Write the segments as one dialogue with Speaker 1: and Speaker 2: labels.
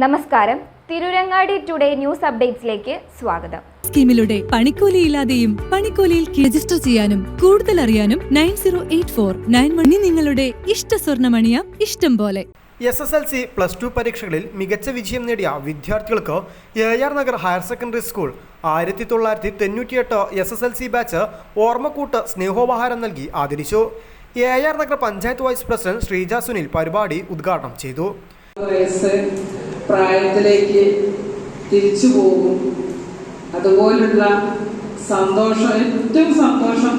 Speaker 1: നമസ്കാരം. Tirurangadi today news അപ്ഡേറ്റ്സിലേക്ക് സ്വാഗതം.
Speaker 2: സ്കീമിലൂടെ പണിക്കൂലിയില്ലാതെയും പണിക്കൂലിയിൽ രജിസ്റ്റർ ചെയ്യാനും കൂടുതൽ അറിയാനും 908491 നിങ്ങളുടെ ഇഷ്ട സ്വർണ്ണമണിയാം ഇഷ്ടം പോലെ.
Speaker 3: SSLC +2 പരീക്ഷകളിൽ മികച്ച വിജയം നേടിയ വിദ്യാർത്ഥികൾക്ക് AR Nagar higher secondary school 1998 SSLC batch ഓർമ്മക്കൂട്ട് സ്നേഹോപഹാരം നൽകി ആദരിച്ചു. AR Nagar panchayat vice president Sreeja Sunil പരിപാടി ഉദ്ഘാടനം ചെയ്തു.
Speaker 4: പ്രായത്തിലേക്ക് തിരിച്ചു പോകും. അതുപോലുള്ള സന്തോഷം, ഏറ്റവും സന്തോഷം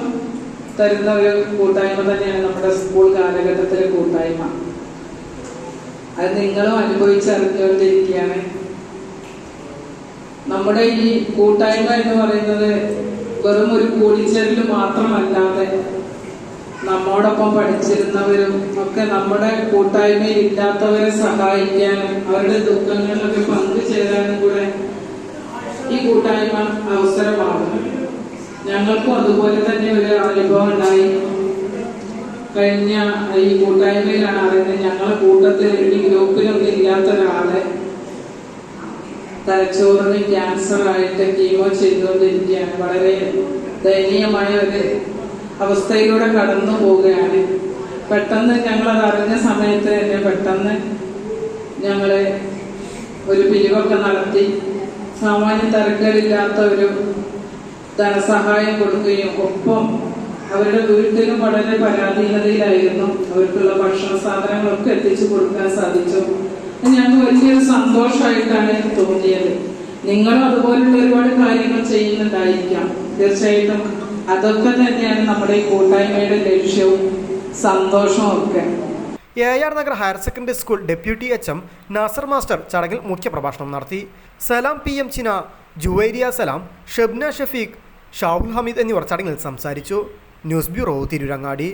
Speaker 4: തരുന്ന ഒരു കൂട്ടായ്മ തന്നെയാണ് നമ്മുടെ സ്കൂൾ കാലഘട്ടത്തിലെ കൂട്ടായ്മ. അത് നിങ്ങളും അനുഭവിച്ചറിഞ്ഞുകൊണ്ടിരിക്കുകയാണ്. നമ്മുടെ ഈ കൂട്ടായ്മ എന്ന് പറയുന്നത് വെറും ഒരു കൂടിച്ചേരൽ മാത്രമല്ലാതെ നമ്മോടൊപ്പം പഠിച്ചിരുന്നവരും ഒക്കെ നമ്മുടെ കൂട്ടായ്മയിൽ ഇല്ലാത്തവരെ സഹായിക്കാനും അവരുടെ ദുഃഖങ്ങളിലൊക്കെ പങ്കുചേരാനും കൂടെ ഈ കൂട്ടായ്മ അവസരമാണ്. ഞങ്ങൾക്കും അതുപോലെ തന്നെ ഒരു അനുഭവം ഉണ്ടായി. കഴിഞ്ഞ ഈ കൂട്ടായ്മയിലാണ് അറിയുന്നത്, ഞങ്ങളെ കൂട്ടത്തിൽ ഈ ഗ്രൂപ്പിലൊന്നും ഇല്ലാത്ത ഒരാളെ തലച്ചോറിന് ക്യാൻസർ ആയിട്ട് കീമോ ചെയ്തുകൊണ്ടിരിക്കുകയാണ്. വളരെ ദയനീയമായ ഒരു അവസ്ഥയിലൂടെ കടന്നു പോവുകയാണ്. പെട്ടെന്ന് ഞങ്ങളത് അറിഞ്ഞ സമയത്ത് തന്നെ പെട്ടെന്ന് ഞങ്ങള് ഒരു പിരിവൊക്കെ നടത്തി സാമാന്യ തരക്കേടില്ലാത്ത ഒരു ധനസഹായം കൊടുക്കുകയും ഒപ്പം അവരുടെ വീട്ടിലും വളരെ പരാധീനതയിലായിരുന്നു. അവർക്കുള്ള ഭക്ഷണ സാധനങ്ങളൊക്കെ എത്തിച്ചു കൊടുക്കാൻ സാധിച്ചു. ഞങ്ങൾക്ക് വലിയൊരു സന്തോഷമായിട്ടാണ് തോന്നിയത്. നിങ്ങളും അതുപോലുള്ള ഒരുപാട് കാര്യങ്ങൾ ചെയ്യുന്നുണ്ടായിരിക്കാം. തീർച്ചയായിട്ടും അതൊക്കെ തന്നെയാണ് നമ്മുടെ ഈ കൂട്ടായ്മയുടെ ലക്ഷ്യവും സന്തോഷവും ഒക്കെ.
Speaker 3: AR Nagar higher secondary school deputy HM Nasar master ചടങ്ങിൽ മുഖ്യപ്രഭാഷണം നടത്തി. സലാം PM ചിന, ജുവൈരിയ സലാം, ഷബ്ന ഷഫീഖ്, ഷാഹുൽ ഹമീദ് എന്നിവർ ചടങ്ങിൽ സംസാരിച്ചു. News bureau, Tirurangadi.